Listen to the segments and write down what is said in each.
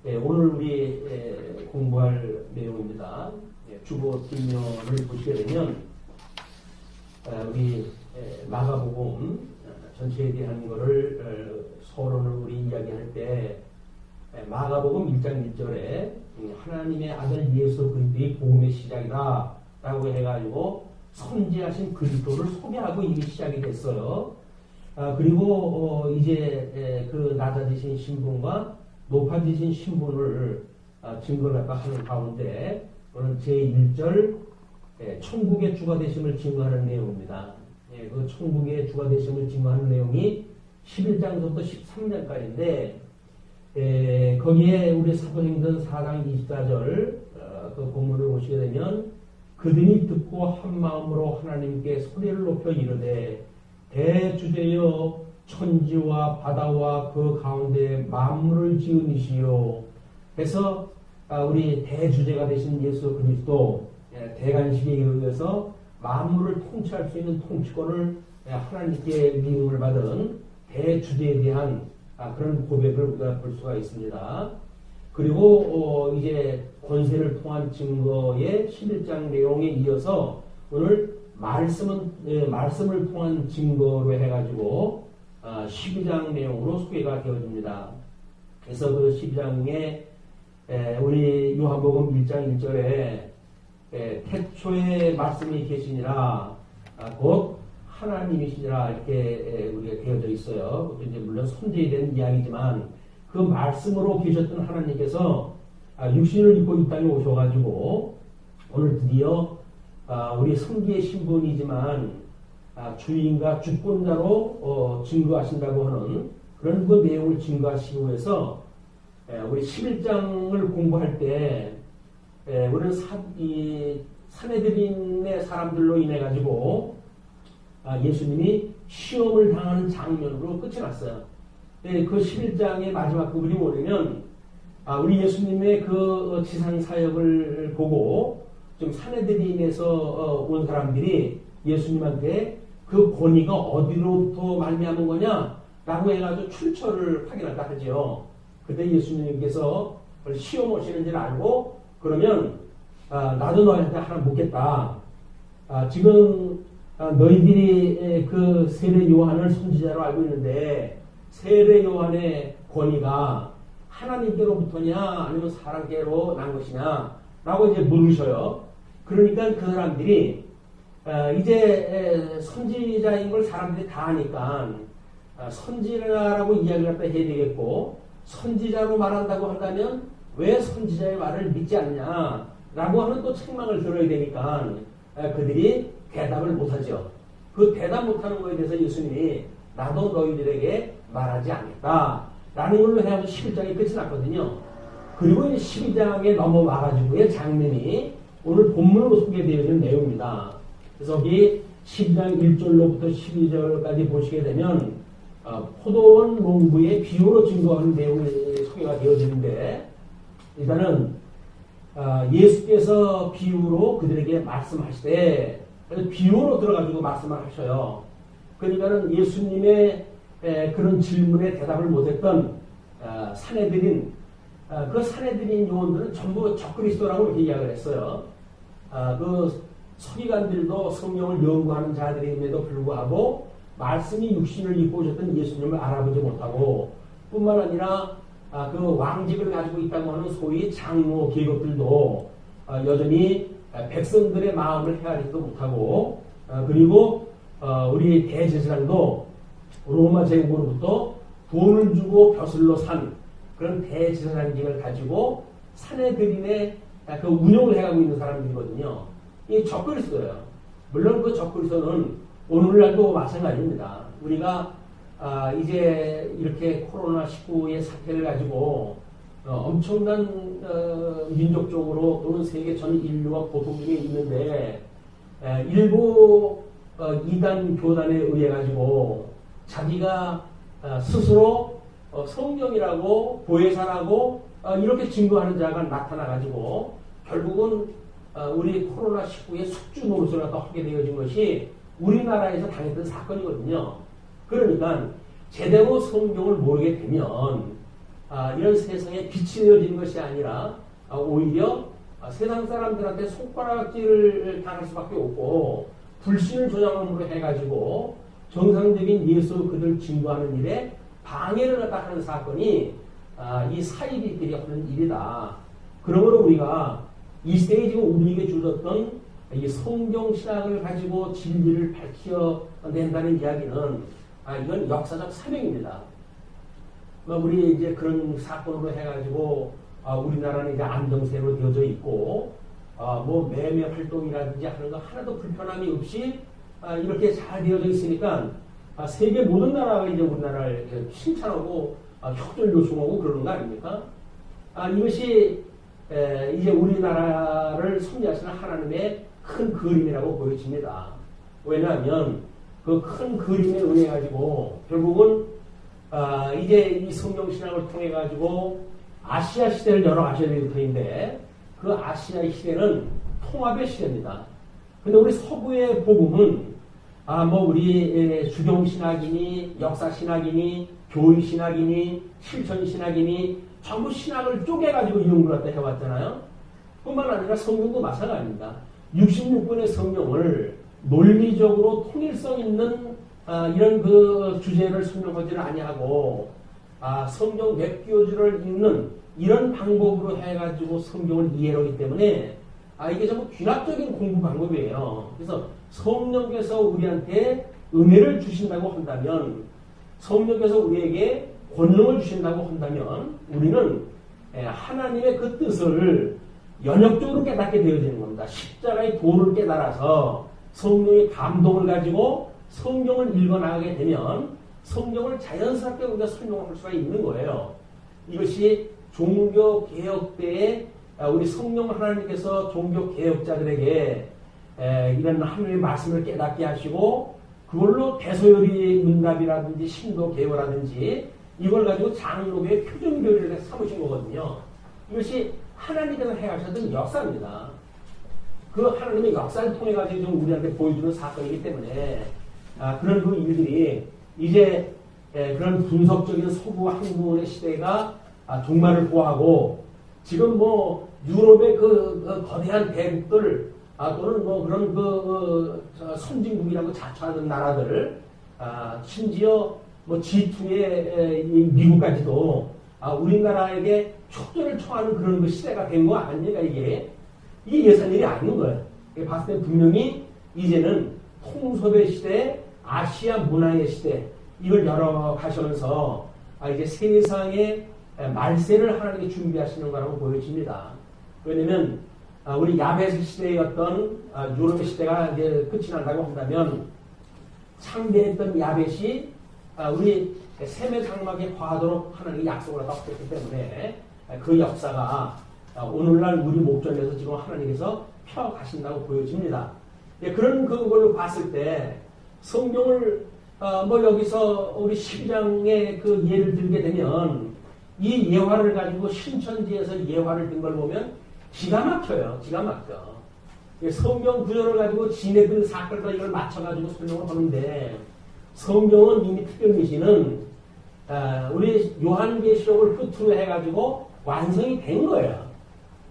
오늘 우리 공부할 내용입니다. 주보 뒷면을 보시게 되면 우리 마가복음 전체에 대한 것을 서론을 우리 이야기할 때 마가복음 1장 1절에 하나님의 아들 예수 그리스도의 복음의 시작이다 라고 해가지고 선지하신 그리스도를 소개하고 이미 시작이 됐어요. 그리고 이제 그 낮아지신 신분과 높아지신 신분을 증거를 하는 가운데 오늘 제1절 천국의 주가 되심을 증거하는 내용입니다. 그 천국의 주가 되심을 증거하는 내용이 11장부터 13장까지인데 거기에 우리 사도행전 4장 24절 그 본문을 보시게 되면 그들이 듣고 한 마음으로 하나님께 소리를 높여 이르되 대주제여 천지와 바다와 그 가운데 만물을 지은 이시요. 그래서 우리 대주제가 되신 예수 그리스도 대간식에 의해서 만물을 통치할 수 있는 통치권을 하나님께 미움을 받은 대주제에 대한 그런 고백을 우리가 볼 수가 있습니다. 그리고 이제 권세를 통한 증거의 11장 내용에 이어서 오늘 말씀을 통한 증거로 해가지고 12장 내용으로 소개가 되어집니다. 그래서 그 12장에 우리 요한복음 1장 1절에 태초에 말씀이 계시니라 곧 하나님이시니라 이렇게 우리가 되어져 있어요. 그것도 이제 물론 선지에 대한 이야기지만 그 말씀으로 계셨던 하나님께서 육신을 입고 이 땅에 오셔가지고 오늘 드디어 우리 성기의 신분이지만 주인과 주권자로 증거하신다고 하는 그런 그 내용을 증거하시기 위해서 우리 11장을 공부할 때 우리는 산헤드린의 사람들로 인해 가지고 예수님이 시험을 당하는 장면으로 끝이 났어요. 그 11장의 마지막 부분이 뭐냐면 우리 예수님의 그 지상 사역을 보고 좀 산헤드린에서 온 사람들이 예수님한테 그 권위가 어디로부터 말미암은 거냐 라고 해가지고 출처를 확인한다 하죠. 그때 예수님께서 시험 오시는 줄 알고 그러면 나도 너희한테 하나 묻겠다. 지금 너희들이 그 세례 요한을 선지자로 알고 있는데 세례 요한의 권위가 하나님께로부터냐 아니면 사람께로 난 것이냐 라고 이제 물으셔요. 그러니까 그 사람들이 이제 선지자인 걸 사람들이 다 아니까 선지자라고 이야기를 갖다 해야 되겠고 선지자로 말한다고 한다면 왜 선지자의 말을 믿지 않냐 라고 하는 또 책망을 들어야 되니까 그들이 대답을 못하죠. 그 대답 못하는 것에 대해서 예수님이 나도 너희들에게 말하지 않겠다 라는 걸로 해가지고 11장이 끝이 났거든요. 그리고 이제 12장에 넘어와가지고의 장면이 오늘 본문으로 소개되어지는 내용입니다. 그래서 여기 12장 1절로부터 12절까지 보시게 되면 포도원 농부의 비유로 증거하는 내용이 소개가 되어지는데 일단은 예수께서 비유로 그들에게 말씀하시되 비유로 들어가지고 말씀을 하셔요. 그러니까는 예수님의 그런 질문에 대답을 못했던 산헤드린 그 산헤드린 요원들은 전부 적그리스도라고 이렇게 이야기를 했어요. 그 서기관들도 성경을 연구하는 자들임에도 불구하고 말씀이 육신을 입고 오셨던 예수님을 알아보지 못하고 뿐만 아니라 그 왕직을 가지고 있다고 하는 소위 장로 계급들도 여전히 백성들의 마음을 헤아리지도 못하고 그리고 우리 대제사장도 로마 제국으로부터 돈을 주고 벼슬로 산 그런 대제사장직을 가지고 산헤드린의 그 운영을 해가고 있는 사람들이거든요. 이 적그리스도예요. 물론 그 적그리스도는 오늘날도 마찬가지입니다. 우리가 이제 이렇게 코로나19의 사태를 가지고 엄청난 민족적으로 또는 세계 전 인류가 고통 중에 있는데 일부 이단 교단에 의해 가지고 자기가 스스로 성령이라고 보혜사라고 이렇게 증거하는 자가 나타나 가지고 결국은 우리 코로나19의 숙주 노릇을 갖다 하게 되어진 것이 우리나라에서 당했던 사건이거든요. 그러니까 제대로 성경을 모르게 되면 이런 세상에 빛이 되어지는 것이 아니라 오히려 세상 사람들한테 손가락질을 당할 수밖에 없고 불신을 조장함으로 해가지고 정상적인 예수 그들 증거하는 일에 방해를 갖다 하는 사건이 이 사이비들이 하는 일이다. 그러므로 우리가 이 시대에 지금 우리에게 주었던 이 성경 신학을 가지고 진리를 밝혀낸다는 이야기는 이건 역사적 사명입니다. 우리 이제 그런 사건으로 해가지고 우리나라는 이제 안정세로 되어져 있고 뭐 매매 활동이라든지 하는 거 하나도 불편함이 없이 이렇게 잘 되어져 있으니까 세계 모든 나라가 이제 우리나라를 칭찬하고 혁절 요청하고 그러는 거 아닙니까? 이것이 이제 우리나라를 섭리하시는 하나님의 큰 그림이라고 보여집니다. 왜냐하면 그 큰 그림에 의해 가지고 결국은 이제 이 성경 신학을 통해 가지고 아시아 시대를 열어가셔야 될 터인데 그 아시아 시대는 통합의 시대입니다. 근데 우리 서구의 복음은 뭐 우리 주경 신학이니 역사 신학이니 교회 신학이니 실천 신학이니 전부 신학을 쪼개가지고 이용을 갖다 해왔잖아요. 뿐만 아니라 성경도 마찬가지입니다. 66권의 성경을 논리적으로 통일성 있는 이런 그 주제를 설명하지는 아니하고 성경 몇 교주를 읽는 이런 방법으로 해가지고 성경을 이해하기 때문에 이게 전부 귀납적인 공부 방법이에요. 그래서 성령께서 우리한테 은혜를 주신다고 한다면 성령께서 우리에게 권능을 주신다고 한다면 우리는 하나님의 그 뜻을 연역적으로 깨닫게 되어지는 겁니다. 십자가의 도를 깨달아서 성령의 감동을 가지고 성경을 읽어나가게 되면 성경을 자연스럽게 우리가 설명할 수가 있는 거예요. 이것이 종교개혁 때에 우리 성령 하나님께서 종교개혁자들에게 이런 하나님의 말씀을 깨닫게 하시고 그걸로 대소요리 문답이라든지 신도개혁이라든지 이걸 가지고 장로교의 표준교리를 삼으신 거거든요. 이것이 하나님께서 해가셨던 역사입니다. 그 하나님의 역사를 통해 가지고 좀 우리한테 보여주는 사건이기 때문에 그런 그 일들이 이제 그런 분석적인 서구 학문의 시대가 종말을 보하고 지금 뭐 유럽의 그 거대한 대국들 또는 뭐 그런 선진국이라고 자처하는 나라들 심지어 뭐 G2의 미국까지도 우리나라에게 촉전을 청하는 그런 그 시대가 된 거 아닙니까? 이게 예산 일이 아닌 거예요. 봤을 때 분명히 이제는 통섭의 시대, 아시아 문화의 시대 이걸 열어가시면서 이제 세상의 말세를 하나님께 준비하시는 거라고 보여집니다. 왜냐면 우리 야베스 시대였던 유럽의 시대가 이제 끝이 난다고 한다면 창대했던 야벳이 우리 셈의 장막에 거하도록 하나님이 약속을 하고 했기 때문에 그 역사가 오늘날 우리 목전에서 지금 하나님께서 펴가신다고 보여집니다. 그런 그걸로 봤을 때 성경을 뭐 여기서 우리 12장의 그 예를 들게 되면 이 예화를 가지고 신천지에서 예화를 든 걸 보면 기가 막혀요. 기가 막혀. 성경 구절을 가지고 지네들 사건과 이걸 맞춰가지고 설명을 하는데 성경은 이미 특별계시는 우리 요한계시록을 끝으로 해가지고 완성이 된 거예요.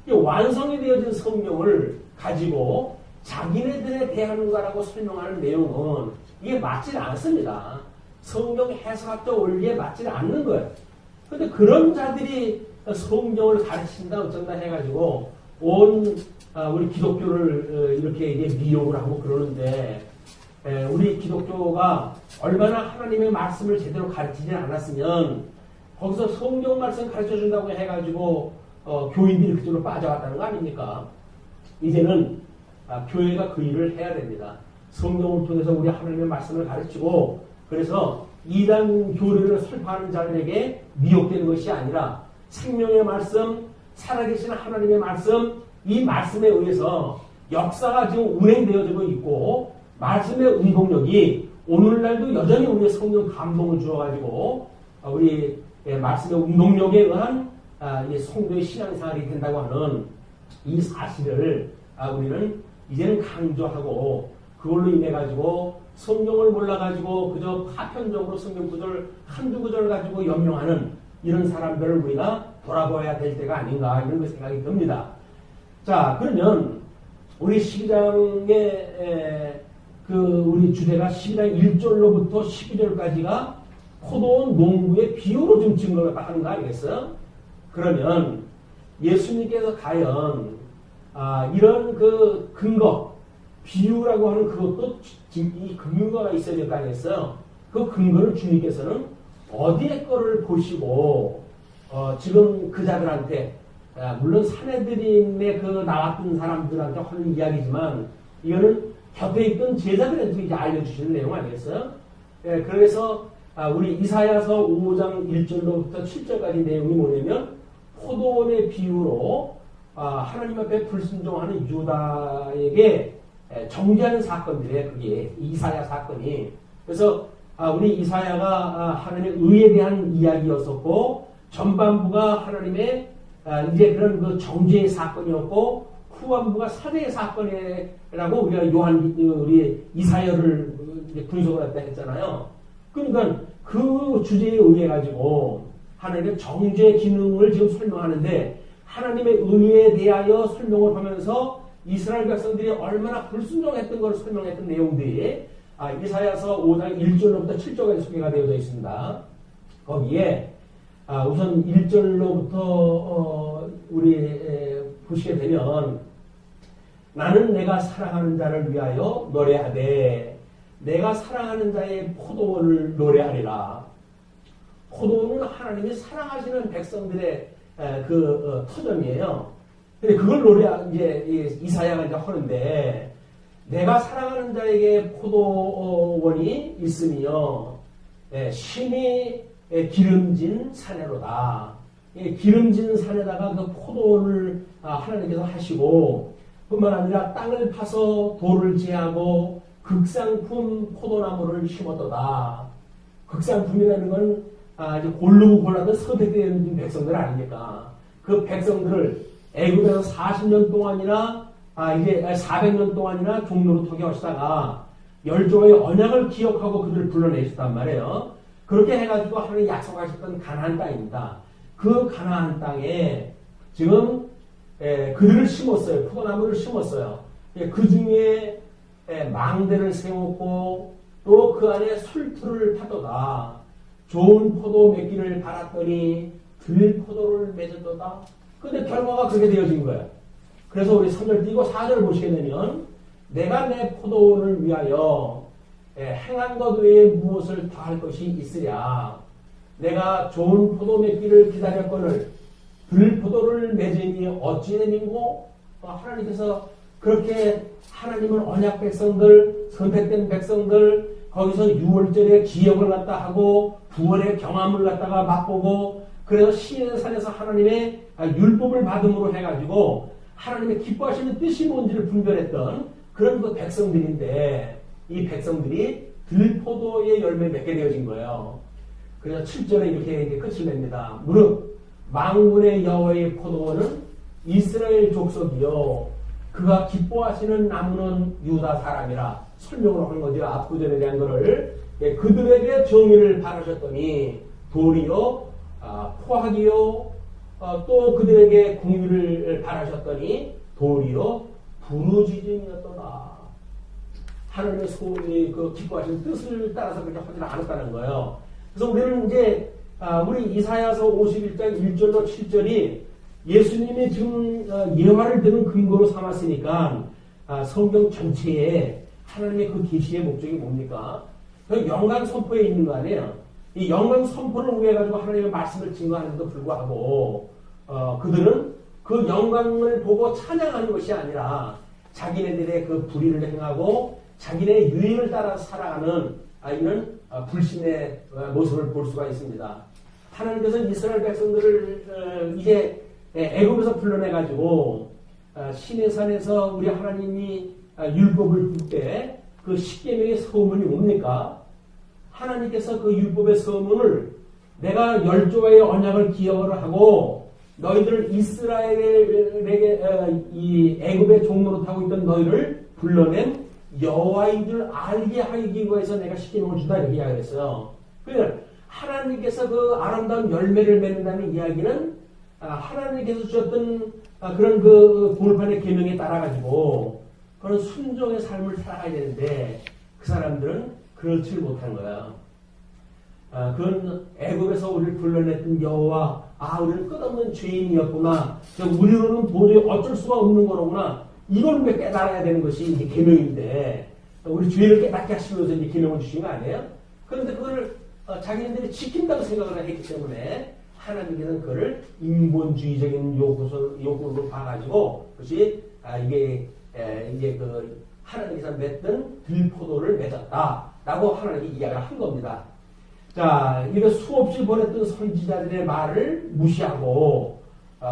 이 완성이 되어진 성경을 가지고 자기네들에 대하는 거라고 설명하는 내용은 이게 맞지 않습니다. 성경 해석학적 원리에 맞지 않는 거예요. 근데 그런 자들이 성경을 가르친다 어쩐다 해가지고 온 우리 기독교를 이렇게 이제 미혹을 하고 그러는데 우리 기독교가 얼마나 하나님의 말씀을 제대로 가르치지 않았으면 거기서 성경 말씀 가르쳐준다고 해가지고 교인들이 그쪽으로 빠져갔다는 거 아닙니까? 이제는 교회가 그 일을 해야 됩니다. 성경을 통해서 우리 하나님의 말씀을 가르치고 그래서 이단 교리를 설파하는 자들에게 미혹되는 것이 아니라 생명의 말씀, 살아계신 하나님의 말씀, 이 말씀에 의해서 역사가 지금 운행되어지고 있고 말씀의 운동력이 오늘날도 여전히 우리의 성령 감동을 주어가지고 우리 말씀의 운동력에 의한 성도의 신앙생활이 된다고 하는 이 사실을 우리는 이제는 강조하고 그걸로 인해 가지고 성경을 몰라 가지고 그저 파편적으로 성경 구절 한두 구절 가지고 연명하는 이런 사람들을 우리가 돌아봐야 될 때가 아닌가 이런 그 생각이 듭니다. 자, 그러면 우리 12장의 우리 주제가 12장 1절로부터 12절까지가 포도원 농부의 비유로 좀 증거를 하는 거 아니겠어요? 그러면 예수님께서 과연 이런 그 근거, 비유라고 하는 그것도 이 근거가 있어야 될 거 아니겠어요? 그 근거를 주님께서는 어디에 거를 보시고 지금 그자들한테 물론 사내들인의 그 나왔던 사람들한테 하는 이야기지만 이거는 곁에 있던 제자들한테 이제 알려주시는 내용 아니겠어요? 그래서 우리 이사야서 5장 1절로부터 7절까지 내용이 뭐냐면 포도원의 비유로 하나님 앞에 불순종하는 유다에게 정죄하는 사건들이에요. 그게 이사야 사건이. 그래서 우리 이사야가 하나님의 의에 대한 이야기였었고 전반부가 하나님의 이제 그런 그 정죄의 사건이었고 후반부가 사죄의 사건이라고 우리가 우리 이사야를 분석을 했다 했잖아요. 그러니까 그 주제에 의해 가지고 하나님의 정죄 기능을 지금 설명하는데 하나님의 의에 대하여 설명을 하면서 이스라엘 백성들이 얼마나 불순종했던 걸 설명했던 내용들이 이사야서 5장 1절로부터 7절까지 소개가 되어져 있습니다. 거기에 우선 1절로부터 우리 보시게 되면 나는 내가 사랑하는 자를 위하여 노래하되 내가 사랑하는 자의 포도원을 노래하리라. 포도원은 하나님이 사랑하시는 백성들의 터전이에요. 근데 그걸 이제 이사야가 이제 하는데 내가 사랑하는 자에게 포도원이 있으며 신이 기름진 산에로다. 기름진 산에다가 그 포도원을 하나님께서 하시고 뿐만 아니라 땅을 파서 돌을 제하고 극상품 포도나무를 심었도다. 극상품이라는 건 이제 고르고 골라서 선택되는 백성들 아닙니까? 그 백성들을 애굽에서 40년 동안이나 이제 400년 동안이나 종로로 토기하시다가 열조의 언약을 기억하고 그들을 불러내셨단 말이에요. 그렇게 해가지고 하나님 약속하셨던 가나안 땅입니다. 그 가나안 땅에 지금 그들을 심었어요. 포도나무를 심었어요. 그 중에 망대를 세웠고 또 그 안에 술틀을 파도다. 좋은 포도 맺기를 바랐더니 들포도를 맺었도다. 근데 결과가 그렇게 되어진 거예요. 그래서 우리 3절 띄고 4절 보시게 되면 내가 내 포도원을 위하여 행한 것 외에 무엇을 더할 것이 있으랴. 내가 좋은 포도 맺기를 기다렸거늘 들포도를 맺으니 어찌 됨인고. 하나님께서 그렇게 하나님은 언약 백성들, 선택된 백성들 거기서 6월절에 기억을 갖다 하고 부활의 경험을 갖다가 맛보고 그래서 시내 산에서 하나님의 율법을 받음으로 해가지고 하나님의 기뻐하시는 뜻이 뭔지를 분별했던 그런 그 백성들인데 이 백성들이 들포도의 열매 맺게 되어진 거예요. 그래서 7절에 이렇게 끝을 냅니다. 무릇 만군의 여호와의 포도원은 이스라엘 족속이요 그가 기뻐하시는 나무는 유다 사람이라 설명을 하는 거죠. 앞구절에 대한 거를 그들에게 정의를 바라셨더니 도리요 포악이요 또 그들에게 공의를 바라셨더니 도리요 부르짖음이었더라. 하나님의 소원이 그 기뻐하시는 뜻을 따라서 그렇게 하지 않았다는 거예요. 그래서 우리는 이제 우리 이사야서 51장 1절로 7절이 예수님이 지금 예화를 드는 근거로 삼았으니까 성경 전체에 하나님의 그 계시의 목적이 뭡니까? 그 영광 선포에 있는 거 아니에요? 이 영광 선포를 위해 가지고 하나님의 말씀을 증거하는데도 불구하고 그들은 그 영광을 보고 찬양하는 것이 아니라 자기네들의 그 불의를 행하고 자기네 유익을 따라 살아가는 이런 불신의 모습을 볼 수가 있습니다. 하나님께서 이스라엘 백성들을 이제 애굽에서 불러내가지고 시내산에서 우리 하나님이 율법을 줄 때 그 십계명의 서문이 뭡니까? 하나님께서 그 율법의 서문을 내가 열조와의 언약을 기억을 하고 너희들 이스라엘에게 이 애굽의 종로로 타고 있던 너희를 불러낸 여호와인 줄 알게 하기 위해서 내가 십계명을 준다 이렇게 이야기했어요. 그러니까 하나님께서 그 아름다운 열매를 맺는다는 이야기는 하나님께서 주셨던 그런 그 돌판의 계명에 따라가지고 그런 순종의 삶을 살아가야 되는데 그 사람들은 그렇지 못한 거야. 그건 애굽에서 우리를 불러냈던 여호와 우리는 끝없는 죄인이었구나. 우리로는 도저히 어쩔 수가 없는 거로구나. 이걸 우리가 깨달아야 되는 것이 이제 계명인데 우리 죄를 깨닫게 하시기 위해서 이제 계명을 주신 거 아니에요? 그런데 그걸 자기네들이 지킨다고 생각을 했기 때문에 하나님께서는 그걸 인본주의적인 요구로 봐가지고 그것이 이게 이제 그 하나님께서 맺던 들포도를 맺었다라고 하나님이 이야기를 한 겁니다. 자, 이거 수없이 보냈던 선지자들의 말을 무시하고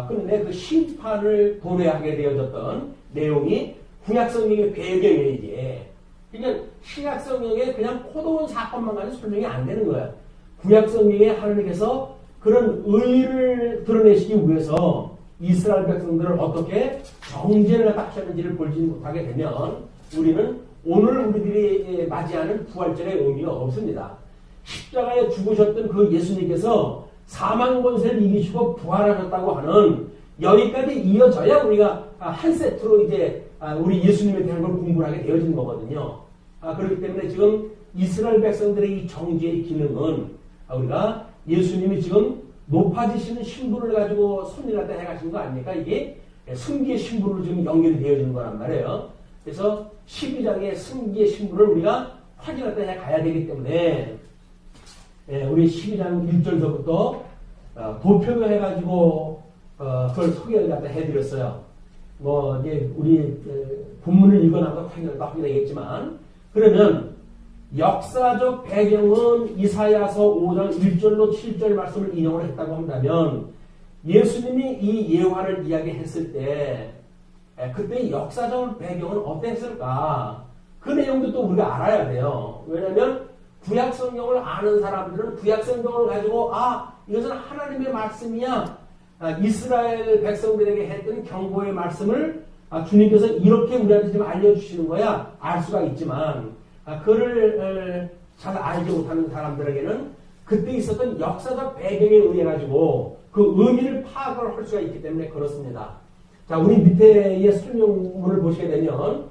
그런데 그 심판을 도래하게 되어졌던 내용이 구약성경의 배경이에요, 이게. 그러니까 신약성경에 그냥 포도원 사건만 가지고 설명이 안 되는 거예요. 구약성경에 하나님께서 그런 의를 드러내시기 위해서 이스라엘 백성들을 어떻게 정죄를 하셨는지를 보지 못하게 되면 우리는 오늘 우리들이 맞이하는 부활절의 의미가 없습니다. 십자가에 죽으셨던 그 예수님께서 사망 권세를 이기시고 부활하셨다고 하는 여기까지 이어져야 우리가 한 세트로 이제 우리 예수님에 대한 걸 공부를 하게 되어지는 거거든요. 그렇기 때문에 지금 이스라엘 백성들의 이 정죄의 기능은 우리가 예수님이 지금 높아지시는 신분을 가지고 손님한테 해가신 거 아닙니까? 이게 승기의 신분으로 지금 연결이 되어지는 거란 말이에요. 그래서 12장의 승기의 신분을 우리가 확인할 때 가야 되기 때문에 우리 12장 1절서부터 도표로 해가지고 그걸 소개를 갖다 해드렸어요. 뭐 이제 우리 본문을 읽어나가 확인하겠지만 그러면 역사적 배경은 이사야서 5장 1절로 7절 말씀을 인용을 했다고 한다면 예수님이 이 예화를 이야기했을 때 그때 역사적 배경은 어땠을까? 그 내용도 또 우리가 알아야 돼요. 왜냐하면 구약 성경을 아는 사람들은 구약 성경을 가지고 이것은 하나님의 말씀이야. 이스라엘 백성들에게 했던 경고의 말씀을 주님께서 이렇게 우리한테 지금 알려주시는 거야. 알 수가 있지만 그를 잘 알지 못하는 사람들에게는 그때 있었던 역사적 배경에 의해 가지고 그 의미를 파악을 할 수가 있기 때문에 그렇습니다. 자, 우리 밑에의 설명문을 보시게 되면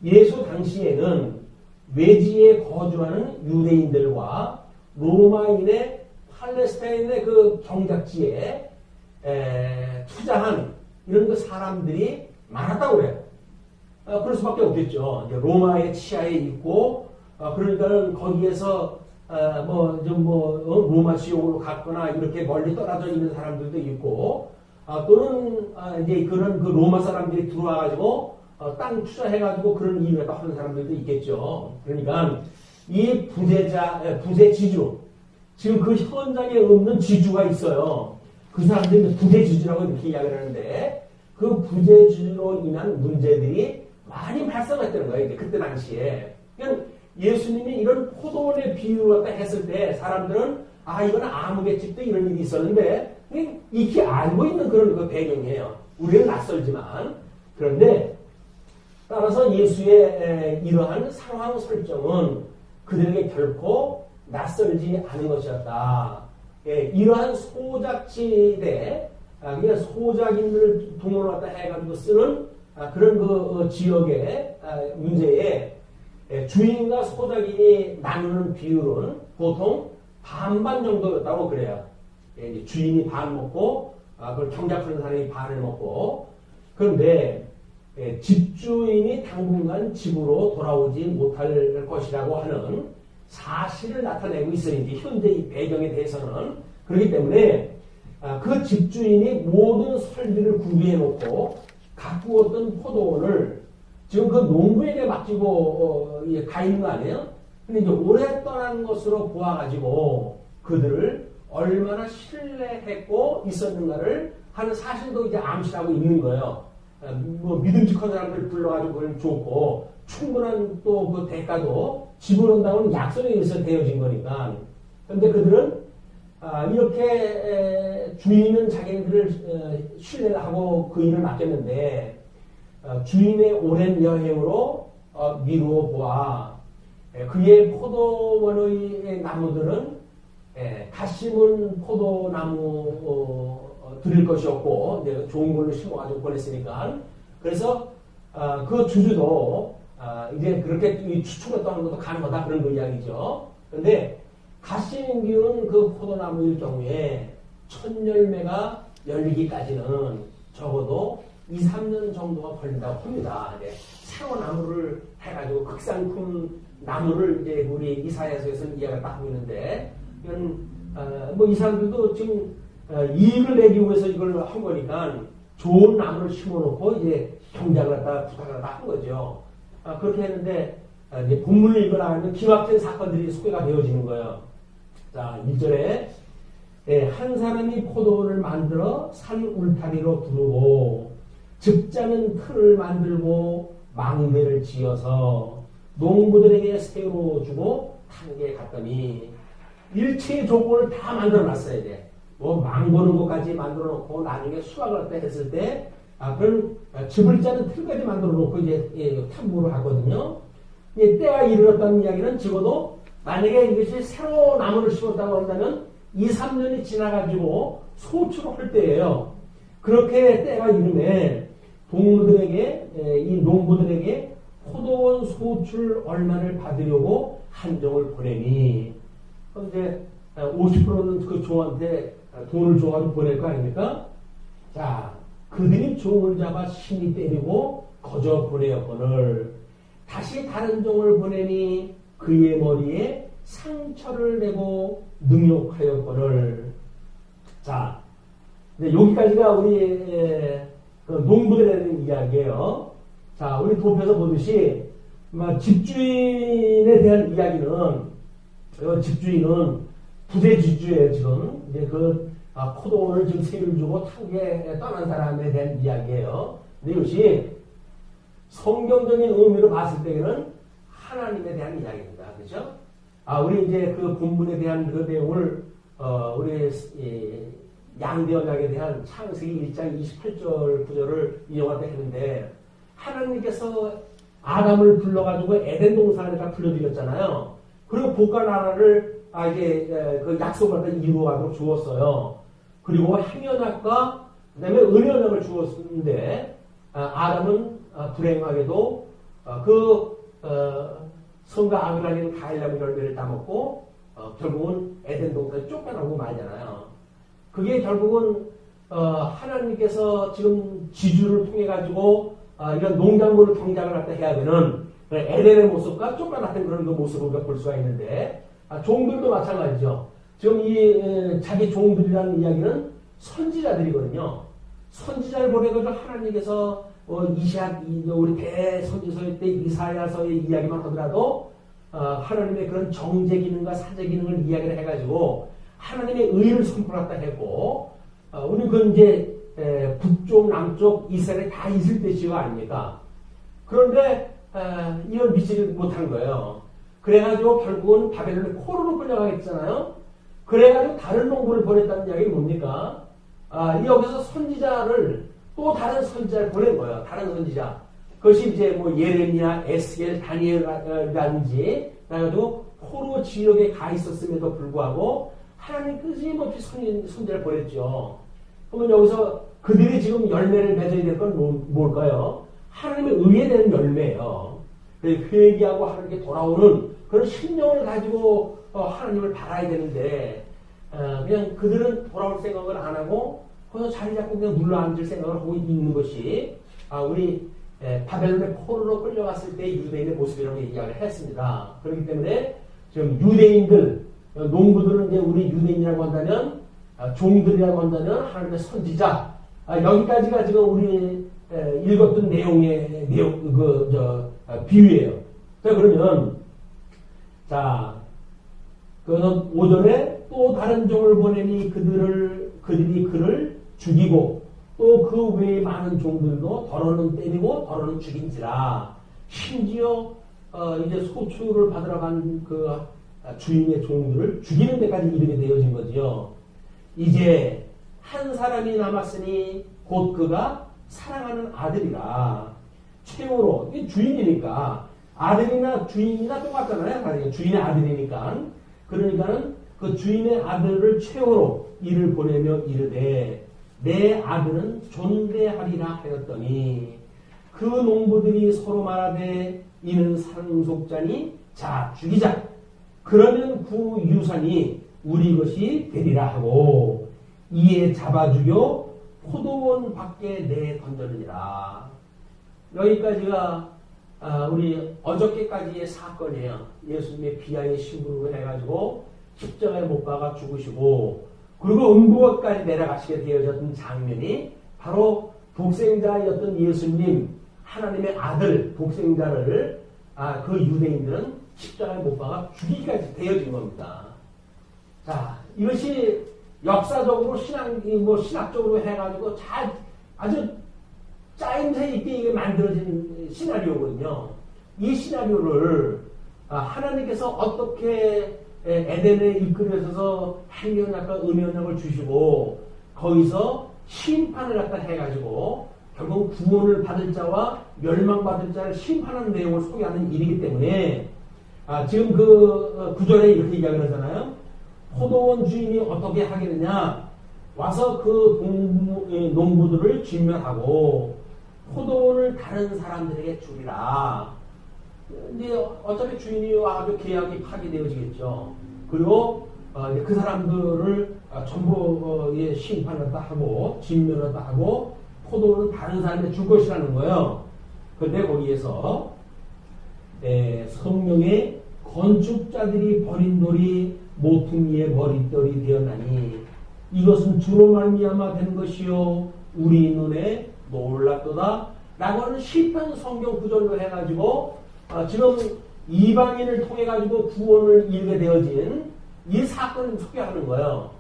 예수 당시에는 외지에 거주하는 유대인들과 로마인의 팔레스타인의 그 경작지에 투자한 이런 그 사람들이 많았다고 그래요. 그럴 수밖에 없겠죠. 이제 로마의 치하에 있고, 그러니까 거기에서 로마 지역으로 갔거나 이렇게 멀리 떨어져 있는 사람들도 있고, 또는 이제 그런 그 로마 사람들이 들어와가지고 땅 투자해가지고 그런 일을 하는 사람들도 있겠죠. 그러니까 이 부재 지주, 지금 그 현장에 없는 지주가 있어요. 그 사람들이 부재 지주라고 이렇게 이야기를 하는데 그 부재 지주로 인한 문제들이 많이 발생했다는 거예요. 이제 그때 당시에. 그러니까 예수님이 이런 포도원의 비유를 갖다 했을 때 사람들은 이건 아무개집도 이런 일이 있었는데 익히 알고 있는 그런 그 배경이에요. 우리는 낯설지만. 그런데 따라서 예수의 이러한 상황 설정은 그들에게 결코 낯설지 않은 것이었다. 이러한 소작지대, 그러니까 소작인들 동원을 갖다 해가지고 쓰는 그런 그 지역의 문제에 주인과 소작인이 나누는 비율은 보통 반반 정도였다고 그래요. 주인이 반 먹고 그걸 경작하는 사람이 반을 먹고 그런데 집주인이 당분간 집으로 돌아오지 못할 것이라고 하는 사실을 나타내고 있어요. 이제 현재 이 배경에 대해서는 그렇기 때문에 그 집주인이 모든 설비를 구비해 놓고 가꾸었던 포도원을 지금 그 농부에게 맡기고 가 있는 거 아니에요? 근데 이제 오래 떠난 것으로 보아가지고 그들을 얼마나 신뢰했고 있었는가를 하는 사실도 이제 암시하고 있는 거예요. 믿음직한 사람들 불러가지고 그걸 줬고 충분한 또 그 대가도 지불한다고는 약속에 의해서 되어진 거니까. 그런데 그들은 이렇게 주인은 자기네들을 신뢰를 하고 그 일을 맡겼는데 주인의 오랜 여행으로 미루어 보아 그의 포도원의 나무들은 갓 심은 포도나무 드릴 것이 없고 이제 좋은 걸로 심어가지고 보냈으니까 그래서 그 주주도 이제 그렇게 추측을 떠는 것도 가능하다 그런 거 이야기죠. 그런데 갓 심은 기운 그 포도나무일 경우에 첫 열매가 열리기까지는 적어도 2, 3년 정도가 걸린다고 합니다. 이제 새로운 나무를 해가지고 극상품 나무를 이제 우리 이사야서에서는 이해가 딱 하고 있는데 이건 뭐 이 사람들도 지금 이익을 내기 위해서 이걸 한 거니까 좋은 나무를 심어놓고 이제 경작을 갖다가 부탁을 갖다 한 거죠. 그렇게 했는데 이제 본문을 읽어나가면 기막힌 사건들이 소개가 되어지는 거예요. 자, 1절에 한 사람이 포도원을 만들어 산 울타리로 두르고 즙자는 틀을 만들고 망대를 지어서 농부들에게 새로 주고 탄게 갔더니 일체의 조건을 다 만들어 놨어야 돼. 뭐 망보는 것까지 만들어 놓고 나중에 수확을 했을 때 그런 즙을 짜는 틀까지 만들어 놓고 이제 탐구를 하거든요. 때가 이르렀다는 이야기는 적어도 만약에 이것이 새로 나무를 심었다고 한다면 2, 3년이 지나가지고 소출을 할 때예요. 그렇게 때가 이르면 동무들에게 이 농부들에게 포도원 소출 얼마를 받으려고 한정을 보내니 이제 50%는 그 종한테 돈을 줘가지고 보낼 거 아닙니까? 자, 그들이 종을 잡아 심히 때리고 거저 보내었거늘 다시 다른 종을 보내니 그의 머리에 상처를 내고 능욕하였거늘. 자, 여기까지가 우리 그 농부들에 대한 이야기예요. 자, 우리 도표에서 보듯이 집주인에 대한 이야기는 집주인은 부재 집주예요. 지금 이제 그 포도원을 지금 세를 주고 타국에 떠난 사람에 대한 이야기예요. 근데 이것이 성경적인 의미로 봤을 때는 하나님에 대한 이야기입니다. 그렇죠? 우리 이제 그 본문에 대한 그 내용을 우리 양대 언약에 대한 창세기 1장 28절 9절을 이용할 때 했는데 하나님께서 아담을 불러가지고 에덴 동산에다 불러드렸잖아요. 그리고 복과 나라를 이제 그 약속을 갖다 이루어가도록 주었어요. 그리고 행연약과 그다음에 은연약을 주었는데 아담은 불행하게도 성과 아브라함은 가일나무 열매를 따먹고 결국은 에덴 동산에 쫓겨나고 말잖아요. 그게 결국은 하나님께서 지금 지주를 통해 가지고 이런 농작물을 경작을 갖다 해야 되는 에덴의 모습과 쫓겨났던 그런 그 모습을 우리가 볼 수가 있는데 종들도 마찬가지죠. 지금 이 자기 종들이라는 이야기는 선지자들이거든요. 선지자를 보내가지고 하나님께서 이시악 우리 대선지서의 때 이사야서의 이야기만 하더라도 하나님의 그런 정제 기능과 사제 기능을 이야기를 해가지고 하나님의 의를 선포했다 했고 우리 그 이제 북쪽 남쪽 이스라엘에 다 있을 때지가 아닙니까? 그런데 이걸 믿지 못한 거예요. 그래가지고 결국은 바벨론의 코르로 끌려가겠잖아요. 그래가지고 다른 농부를 보냈다는 이야기는 뭡니까? 여기서 선지자를 또 다른 선지자를 보낸 거예요. 다른 선지자. 그것이 이제 뭐 예레미야, 에스겔, 다니엘이라든지 그래가지고 코르 지역에 가 있었음에도 불구하고 하나님 끊임없이 선지자를 보냈죠. 그러면 여기서 그들이 지금 열매를 맺어야 될 건 뭘까요? 하나님의 의에 대한 열매예요. 회개하고 하나님께 돌아오는 그런 심령을 가지고 하나님을 바라야 되는데 그냥 그들은 돌아올 생각을 안 하고 거기서 자리 잡고 그냥 눌러앉을 생각을 하고 있는 것이 우리 바벨론의 포로로 끌려갔을 때 유대인의 모습이라고 이야기를 했습니다. 그렇기 때문에 지금 유대인들 농부들은 이제 우리 유대인이라고 한다면 종들이라고 한다면 하나님의 선지자 여기까지가 지금 우리 읽었던 내용의 비유예요. 자, 그러면 그래서 5절에 또 다른 종을 보내니 그들이 그를 죽이고 또 그 외에 많은 종들도 더러는 때리고 더러는 죽인지라. 심지어 이제 소출을 받으러 간 그 주인의 종들을 죽이는 데까지 이르게 되어진 거죠. 이제 한 사람이 남았으니 곧 그가 사랑하는 아들이라. 최후로 이게 주인이니까 아들이나 주인이나 똑같잖아요. 주인의 아들이니까. 그러니까는 그 주인의 아들을 최후로 이를 보내며 이르되 내 아들은 존대하리라 하였더니 그 농부들이 서로 말하되 이는 상속자니 자 죽이자 그러면 그 유산이 우리 것이 되리라 하고 이에 잡아 죽여 포도원 밖에 내 던졌느니라. 여기까지가 우리 어저께까지의 사건이에요. 예수님의 비하의 신부로 해가지고 십자가에 못 박아 죽으시고 그리고 음부까지 내려가시게 되어졌던 장면이 바로 독생자였던 예수님 하나님의 아들 독생자를 그 유대인들은 십자가에 못 박아 죽이기까지 되어진 겁니다. 자, 이것이 역사적으로 신학적으로 해가지고 아주 짜임새 있게 이게 만들어진 시나리오거든요. 이 시나리오를 하나님께서 어떻게 에덴에 이끌어서서 행명학과 음연학을 주시고 거기서 심판을 갖다 해가지고 결국 구원을 받을 자와 멸망받을 자를 심판하는 내용을 소개하는 일이기 때문에 지금 그 구절에 이렇게 이야기를 하잖아요. 포도원 주인이 어떻게 하겠느냐 와서 그 농부들을 진멸하고 포도원을 다른 사람들에게 주리라. 이제 어차피 주인이 와서 계약이 파기되어지겠죠. 그리고 그 사람들을 전부 심판을 다 하고 진멸을 다 하고 포도원은 다른 사람에게 줄 것이라는 거예요. 그런데 거기에서 성령의 건축자들이 버린 돌이 모퉁이의 머릿돌이 되었나니 이것은 주로 말미암아 된 것이요 우리 눈에 놀랍도다 라고 하는 시편 성경 구절로 해가지고 지금 이방인을 통해 가지고 구원을 이루게 되어진 이 사건을 소개하는 거예요.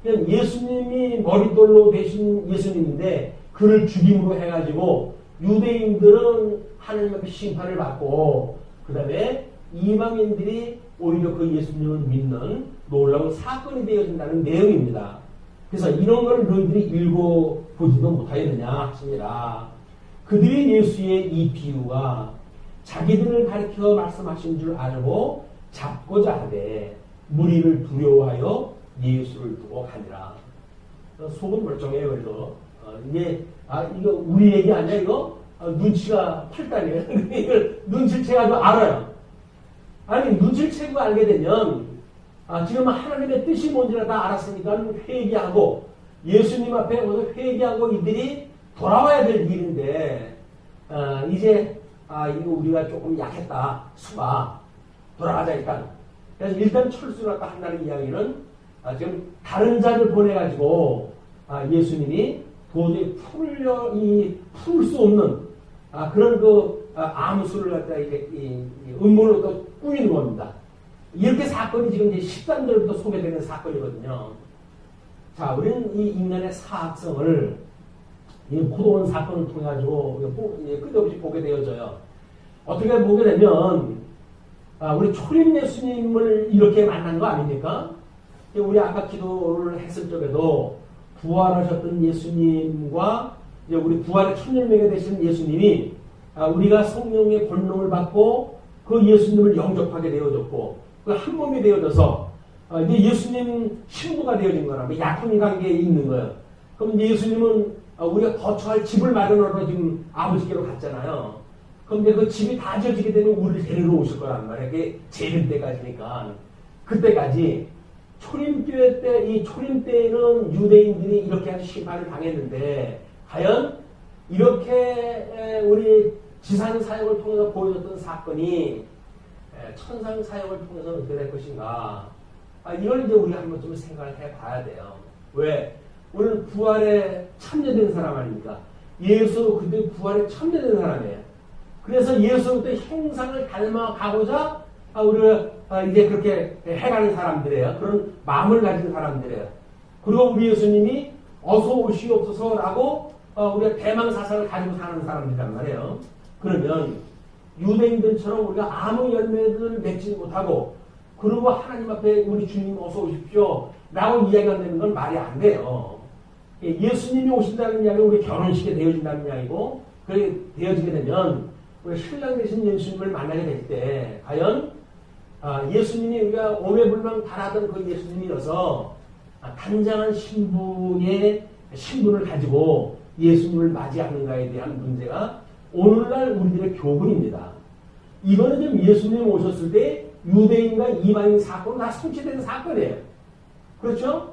그냥 예수님이 머릿돌로 되신 예수님인데 그를 죽임으로 해가지고 유대인들은 하나님 앞에 심판을 받고 그 다음에 이방인들이 오히려 그 예수님을 믿는 놀라운 사건이 되어진다는 내용입니다. 그래서 이런 걸 너희들이 읽어보지도 못하였느냐 하시니라. 그들이 예수의 이 비유가 자기들을 가리켜 말씀하신 줄 알고 잡고자 하되 무리를 두려워하여 예수를 두고 가니라. 속은 멀쩡해요. 그래도 이게 이거 우리 얘기 아니야 이거? 눈치가 팔단이에요. 이걸 눈치를 채가지고 알아요. 아니 눈치를 채고 알게 되면 지금 하나님의 뜻이 뭔지를 다 알았으니까 회개하고 예수님 앞에 와서 회개하고 이들이 돌아와야 될 일인데 이제 이거 우리가 조금 약했다. 수가 돌아가자 일단. 그래서 일단 철수를 갖다 한다는 이야기는 지금 다른 자를 보내가지고 예수님이 도저히 풀 수 없는 그런 그 암수를 갖다 이렇게 음모를 또 꾸미는 겁니다. 이렇게 사건이 지금 이제 13절부터 소개되는 사건이거든요. 자, 우리는 이 인간의 사악성을 이 포도원 사건을 통해 가지고 끝없이 보게 되어져요. 어떻게 보게 되면 우리 초림 예수님을 이렇게 만난 거 아닙니까? 우리 아까 기도를 했을 적에도 부활하셨던 예수님과 이제 우리 부활의 천일명이 되신 예수님이 우리가 성령의 권능을 받고 그 예수님을 영접하게 되어졌고 그 한 몸이 되어져서 이제 예수님 신부가 되어진 거라 약혼 관계에 있는 거예요. 그럼 예수님은 우리가 거처할 집을 마련하러 지금 아버지께로 갔잖아요. 그런데 그 집이 다 지어지게 되면 우리를 데리러 오실 거란 말이에요. 그게 재림 때까지니까. 그때까지 초림교회 때, 이 초림 때에는 유대인들이 이렇게 아주 심판을 당했는데, 과연 이렇게 우리 지상 사역을 통해서 보여줬던 사건이 천상 사역을 통해서 어떻게 될 것인가. 이걸 이제 우리가 한번 좀 생각을 해 봐야 돼요. 왜? 우리는 부활에 참여된 사람 아닙니까? 예수 그때 부활에 참여된 사람이에요. 그래서 예수 그때 형상을 닮아가고자 우리가 이제 그렇게 해가는 사람들이에요. 그런 마음을 가진 사람들이에요. 그리고 우리 예수님이 어서 오시옵소서라고 우리가 대망사상을 가지고 사는 사람들이란 말이에요. 그러면 유대인들처럼 우리가 아무 열매를 맺지 못하고 그리고 하나님 앞에 우리 주님 어서 오십시오 라고 이야기가 되는 건 말이 안 돼요. 예수님이 오신다는 이야기는 우리 결혼식에 되어진다는 이야기고 그렇게 되어지게 되면 우리 신랑 되신 예수님을 만나게 될 때 과연 예수님이 우리가 오매불망 바라던 그 예수님이어서 단장한 신부의 신분을 가지고 예수님을 맞이하는가에 대한 문제가 오늘날 우리들의 교훈입니다. 이거는 좀 예수님이 오셨을 때 유대인과 이방인 사건은 다 성취된 사건이에요. 그렇죠?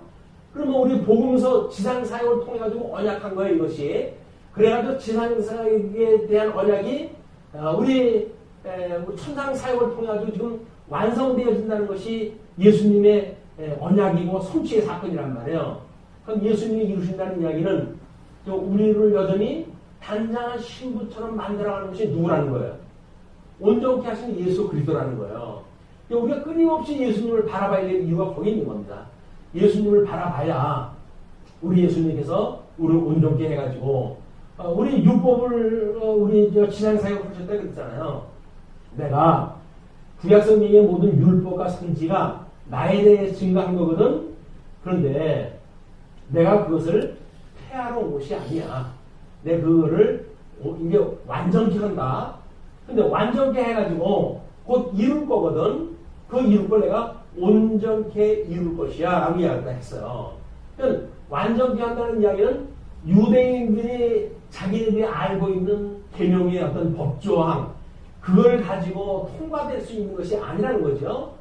그러면 우리 복음서 지상사역을 통해 가지고 언약한 거예요, 이것이. 그래가지고 지상사역에 대한 언약이 우리 천상사역을 통해 가지고 지금 완성되어진다는 것이 예수님의 언약이고 성취의 사건이란 말이에요. 그럼 예수님이 이루신다는 이야기는 우리를 여전히 단장한 신부처럼 만들어가는 것이 누구라는 거예요? 온전케 하신 예수 그리스도라는 거예요. 우리가 끊임없이 예수님을 바라봐야 될 이유가 거기 있는 겁니다. 예수님을 바라봐야 우리 예수님께서 우리를 온전케 해가지고 우리 율법을 우리 지상사역을 하셨다 그랬잖아요. 내가 구약성경의 모든 율법과 선지가 나에 대해 증거한 거거든. 그런데 내가 그것을 폐하러 온 것이 아니야. 내가 그거를 이게 완전케 한다. 근데 완전케 해가지고 곧 이룰 거거든. 그 이룰 걸 내가 온전케 이룰 것이야 라고 이야기를 했어요. 그러니까 완전케 한다는 이야기는 유대인들이 자기들이 알고 있는 계명의 어떤 법조항 그걸 가지고 통과될 수 있는 것이 아니라는 거죠.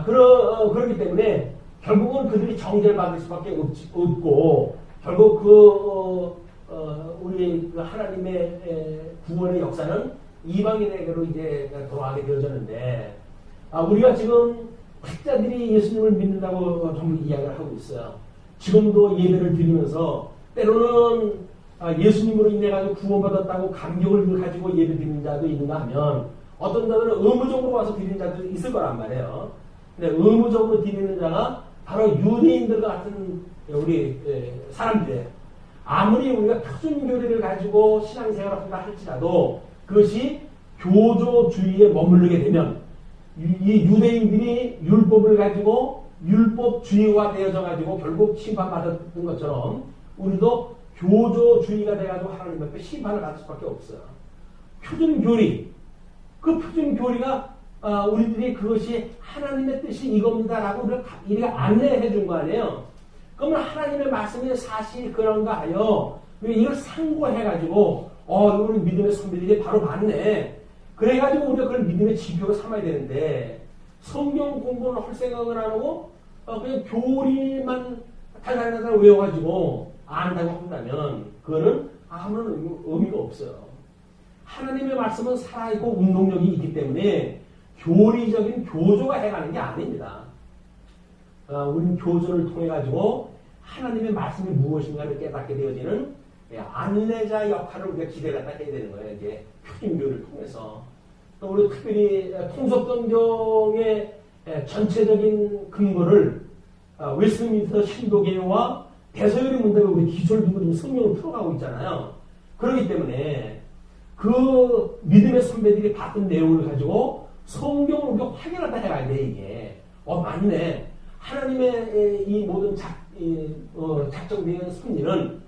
그렇기 때문에 결국은 그들이 정죄를 받을 수밖에 없고 결국 우리 그 하나님의 구원의 역사는 이방인에게로 이제 돌아가게 되어졌는데 우리가 지금 학자들이 예수님을 믿는다고 전부 이야기를 하고 있어요. 지금도 예배를 드리면서 때로는 예수님으로 인해 가지고 구원받았다고 감격을 가지고 예배 드리는 자도 있는가 하면 어떤 자들은 의무적으로 와서 드리는 자도 있을 거란 말이에요. 근데 의무적으로 드리는 자가 바로 유대인들 같은 우리 사람들이에요. 아무리 우리가 표준교리를 가지고 신앙생활을 한다 할지라도 그것이 교조주의에 머무르게 되면 이 유대인들이 율법을 가지고 율법주의화 되어져 가지고 결국 심판받았던 것처럼 우리도 교조주의가 돼가지고 하나님 앞에 심판을 받을 수밖에 없어요. 표준교리 그 표준교리가 우리들이 그것이 하나님의 뜻이 이겁니다라고 우리가 안내해 준 거 아니에요. 그러면 하나님의 말씀이 사실 그런가 하여 이걸 상고해가지고 우리 믿음의 선배들이 바로 맞네. 그래가지고 우리가 그걸 믿음의 지표로 삼아야 되는데 성경 공부를 할 생각을 안 하고 그냥 교리만 달달달달 외워가지고 안다고 한다면 그거는 아무런 의미가 없어요. 하나님의 말씀은 살아있고 운동력이 있기 때문에 교리적인 교조가 해가는 게 아닙니다. 우리는 교조를 통해 가지고 하나님의 말씀이 무엇인가를 깨닫게 되어지는 안내자 역할을 우리가 기대를 해야 되는 거예요. 이제 표준교를 통해서. 또 우리 특별히 통속성경의 전체적인 근거를 웨스트민스터 신도개요와 대서열의 문답에 우리 기술도 성경을 풀어가고 있잖아요. 그렇기 때문에 그 믿음의 선배들이 봤던 내용을 가지고 성경을 우리가 확인하다 해야 돼, 이게. 맞네. 하나님의 이 모든 작정된 섭리는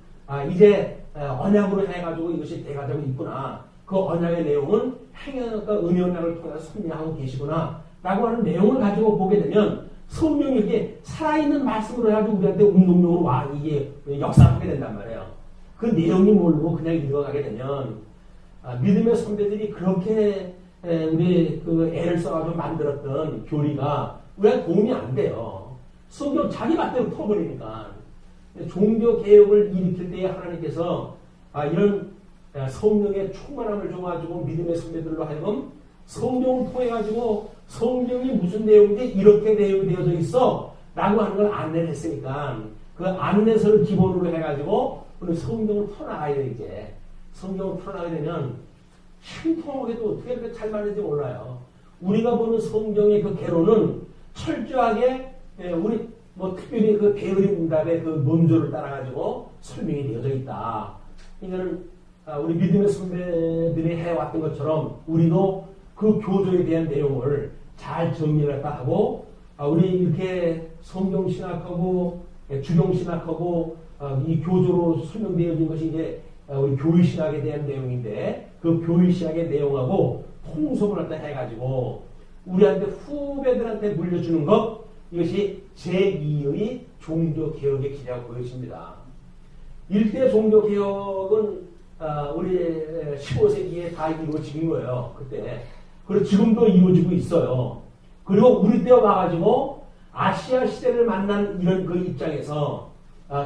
이제 언약으로 해가지고 이것이 돼가지고 있구나. 그 언약의 내용은 행연과 은연약을 통해서 섭리하고 계시구나. 라고 하는 내용을 가지고 보게 되면 성경이 이게 살아있는 말씀으로 해가지고 우리한테 운동력으로 이게 역사하게 된단 말이에요. 그 내용이 모르고 그냥 읽어가게 되면 믿음의 선배들이 그렇게 우리 그 애를 써가지고 만들었던 교리가 우리한테 도움이 안 돼요. 성경 자기 맛대로 풀어버리니까. 종교 개혁을 일으킬 때에 하나님께서 이런 성령의 충만함을 줘가지고 믿음의 선배들로 하여금 성경을 통해가지고 성경이 무슨 내용인지 이렇게 내용이 되어져 있어 라고 하는 걸 안내를 했으니까 그 안내서를 기본으로 해가지고 우리 성경을 풀어나가야 돼. 이제 성경을 풀어나가게 되면 신통하게도 어떻게 이렇게 잘 맞는지 몰라요. 우리가 보는 성경의 그 개론은 철저하게 우리 특별히 그 게으리 문답의 그 논조를 따라가지고 설명이 되어져 있다. 이거는 우리 믿음의 선배들이 해왔던 것처럼 우리도 그 교조에 대한 내용을 잘 정리를 하고 우리 이렇게 성경신학하고 주경신학하고 이 교조로 설명되어진 것이 이제 우리 교리신학에 대한 내용인데 그 교리신학의 내용하고 통속을 갖다 해가지고 우리한테 후배들한테 물려주는 것, 이것이 제2의 종교개혁의 길이라고 보여집니다. 일대 종교개혁은 우리 15세기에 다 이루어진 거예요. 그때. 그리고 지금도 이루어지고 있어요. 그리고 우리 때 와가지고 아시아 시대를 만난 이런 그 입장에서